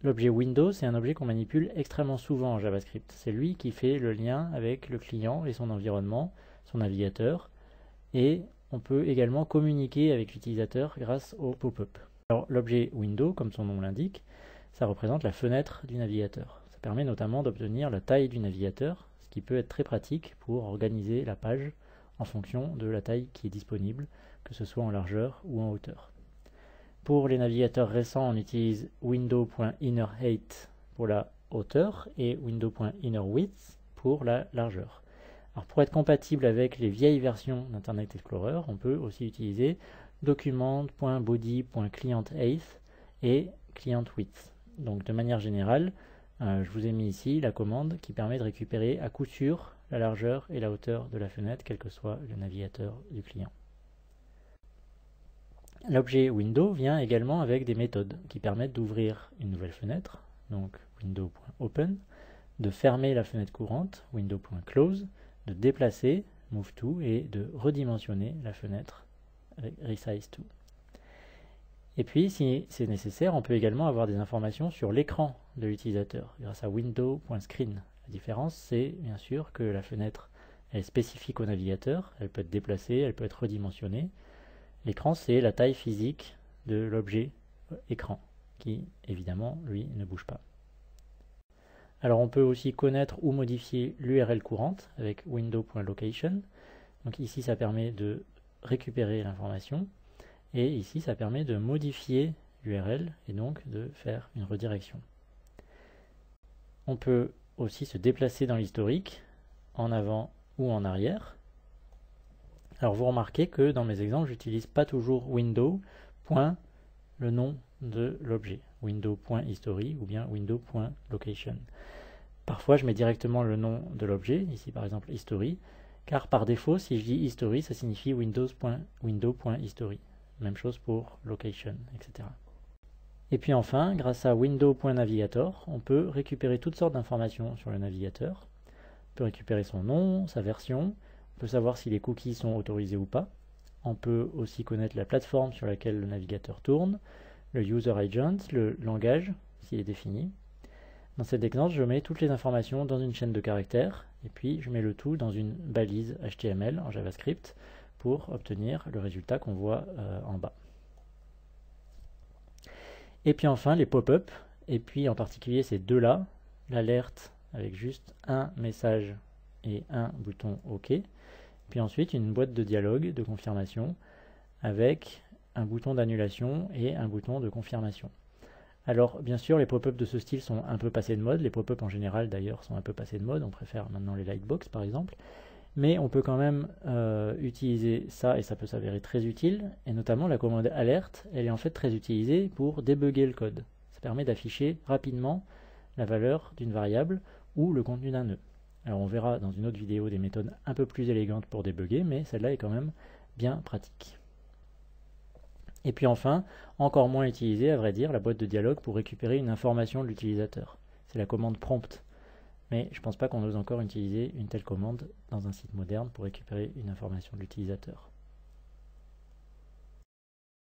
L'objet window, c'est un objet qu'on manipule extrêmement souvent en JavaScript. C'est lui qui fait le lien avec le client et son environnement, son navigateur, et on peut également communiquer avec l'utilisateur grâce au pop-up. Alors l'objet window, comme son nom l'indique, ça représente la fenêtre du navigateur. Ça permet notamment d'obtenir la taille du navigateur, ce qui peut être très pratique pour organiser la page en fonction de la taille qui est disponible, que ce soit en largeur ou en hauteur. Pour les navigateurs récents, on utilise window.innerHeight pour la hauteur et window.innerWidth pour la largeur. Alors pour être compatible avec les vieilles versions d'Internet Explorer, on peut aussi utiliser document.body.clientHeight et clientWidth. Donc de manière générale, je vous ai mis ici la commande qui permet de récupérer à coup sûr la largeur et la hauteur de la fenêtre, quel que soit le navigateur du client. L'objet window vient également avec des méthodes qui permettent d'ouvrir une nouvelle fenêtre, donc window.open, de fermer la fenêtre courante, window.close, de déplacer, move to, et de redimensionner la fenêtre avec resize to. Et puis, si c'est nécessaire, on peut également avoir des informations sur l'écran de l'utilisateur grâce à window.screen. La différence, c'est bien sûr que la fenêtre est spécifique au navigateur, elle peut être déplacée, elle peut être redimensionnée. L'écran, c'est la taille physique de l'objet écran, qui évidemment, lui, ne bouge pas. Alors on peut aussi connaître ou modifier l'URL courante avec window.location. Donc ici, ça permet de récupérer l'information. Et ici, ça permet de modifier l'URL et donc de faire une redirection. On peut aussi se déplacer dans l'historique, en avant ou en arrière. Alors vous remarquez que dans mes exemples, j'utilise pas toujours window, le nom de l'objet, window.history ou bien window.location. Parfois, je mets directement le nom de l'objet, ici par exemple history, car par défaut, si je dis history, ça signifie window.history. Même chose pour location, etc. Et puis enfin, grâce à window.navigator, on peut récupérer toutes sortes d'informations sur le navigateur. On peut récupérer son nom, sa version, on peut savoir si les cookies sont autorisés ou pas. On peut aussi connaître la plateforme sur laquelle le navigateur tourne, le user agent, le langage, s'il est défini. Dans cet exemple, je mets toutes les informations dans une chaîne de caractères, et puis je mets le tout dans une balise HTML en JavaScript, pour obtenir le résultat qu'on voit en bas. Et puis enfin les pop-up, et puis en particulier ces deux-là, l'alerte avec juste un message et un bouton OK, puis ensuite une boîte de dialogue de confirmation avec un bouton d'annulation et un bouton de confirmation. Alors bien sûr les pop-up de ce style sont un peu passés de mode, les pop-up en général d'ailleurs sont un peu passés de mode, on préfère maintenant les lightbox par exemple, mais on peut quand même utiliser ça et ça peut s'avérer très utile, et notamment la commande alerte, elle est en fait très utilisée pour débugger le code. Ça permet d'afficher rapidement la valeur d'une variable ou le contenu d'un nœud. Alors on verra dans une autre vidéo des méthodes un peu plus élégantes pour débugger, mais celle-là est quand même bien pratique. Et puis enfin, encore moins utilisée à vrai dire, la boîte de dialogue pour récupérer une information de l'utilisateur. C'est la commande prompt. Mais je ne pense pas qu'on ose encore utiliser une telle commande dans un site moderne pour récupérer une information de l'utilisateur.